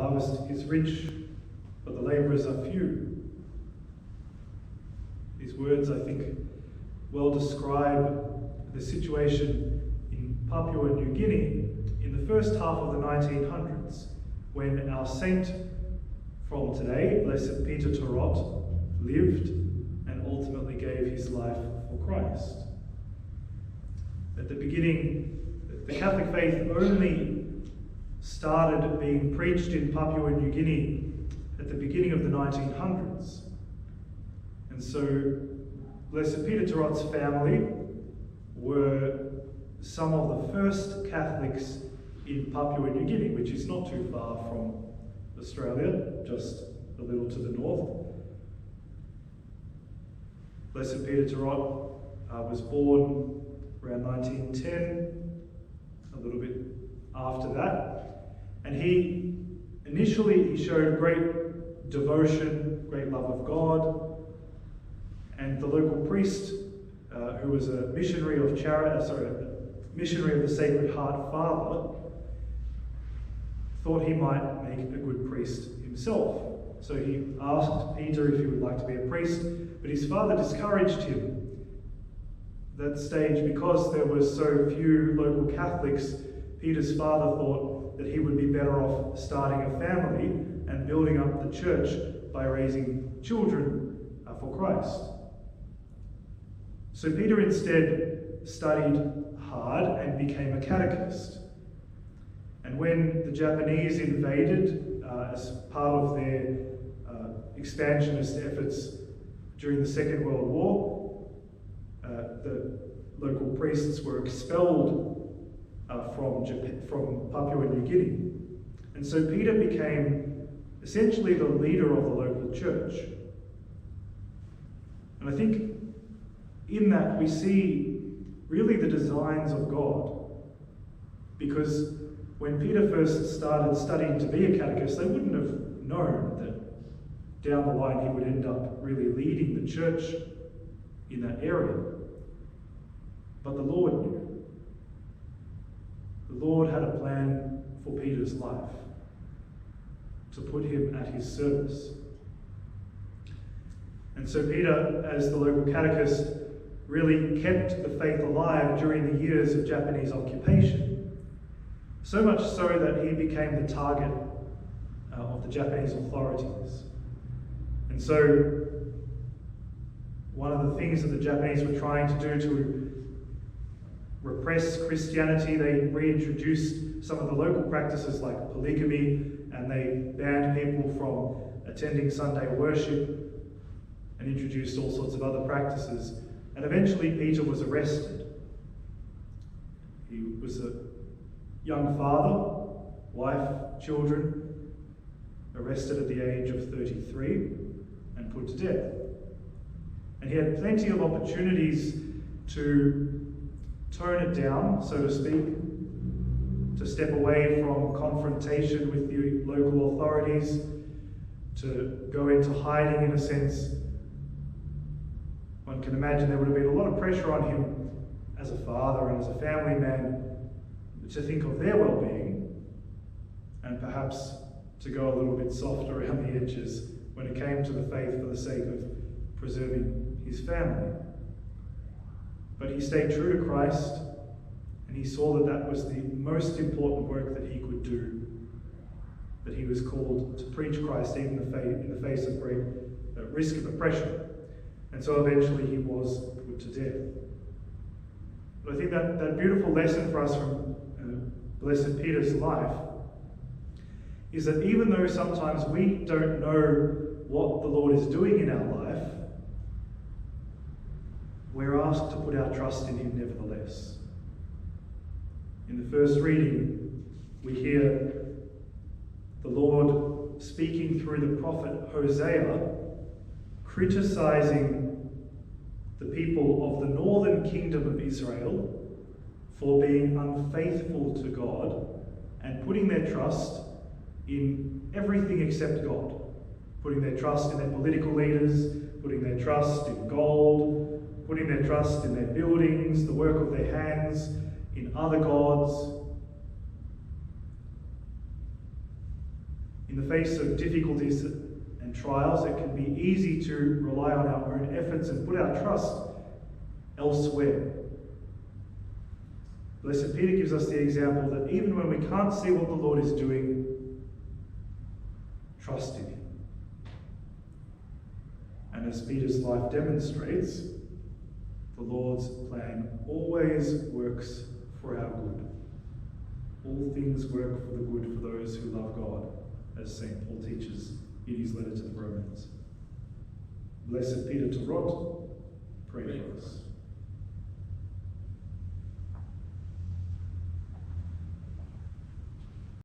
harvest is rich, but the labourers are few. These words, I think, well describe the situation in Papua New Guinea in the first half of the 1900s, when our saint from today, Blessed Peter Torot, lived and ultimately gave his life for Christ. At the beginning, the Catholic faith only started being preached in Papua New Guinea at the beginning of the 1900s. And so Blessed Peter Torot's family were some of the first Catholics in Papua New Guinea, which is not too far from Australia, just a little to the north. Blessed Peter Torot was born around 1910, a little bit after that, and he showed great devotion, great love of God, and the local priest, who was a missionary of missionary of the Sacred Heart Father, thought he might make a good priest himself. So he asked Peter if he would like to be a priest, but his father discouraged him at that stage because there were so few local Catholics. Peter's father thought that he would be better off starting a family and building up the church by raising children for Christ. So Peter instead studied hard and became a catechist. And when the Japanese invaded as part of their expansionist efforts during the Second World War, the local priests were expelled from Papua New Guinea. And so Peter became essentially the leader of the local church. And I think in that we see really the designs of God. Because when Peter first started studying to be a catechist, they wouldn't have known that down the line he would end up really leading the church in that area. But the Lord knew. The Lord had a plan for Peter's life, to put him at his service. And so Peter, as the local catechist, really kept the faith alive during the years of Japanese occupation. So much so that he became the target of the Japanese authorities. And so one of the things that the Japanese were trying to do to repress Christianity, they reintroduced some of the local practices like polygamy, and they banned people from attending Sunday worship and introduced all sorts of other practices. And eventually Peter was arrested. He was a young father, wife, children, arrested at the age of 33 and put to death. And he had plenty of opportunities to tone it down, so to speak, to step away from confrontation with the local authorities, to go into hiding in a sense. One can imagine there would have been a lot of pressure on him as a father and as a family man to think of their well-being, and perhaps to go a little bit soft around the edges when it came to the faith for the sake of preserving his family. But he stayed true to Christ, and he saw that that was the most important work that he could do, that he was called to preach Christ even in the face of great risk of oppression. And so eventually he was put to death. But I think that beautiful lesson for us from Blessed Peter's life is that even though sometimes we don't know what the Lord is doing in our life, we're asked to put our trust in him nevertheless. In the first reading, we hear the Lord speaking through the prophet Hosea, criticizing the people of the northern kingdom of Israel for being unfaithful to God and putting their trust in everything except God. Putting their trust in their political leaders, putting their trust in gold, putting their trust in their buildings, the work of their hands, in other gods. In the face of difficulties and trials, it can be easy to rely on our own efforts and put our trust elsewhere. Blessed Peter gives us the example that even when we can't see what the Lord is doing, trust in Him. And as Peter's life demonstrates, the Lord's plan always works for our good. All things work for the good for those who love God, as St. Paul teaches in his letter to the Romans. Blessed Peter Tarot, pray for us.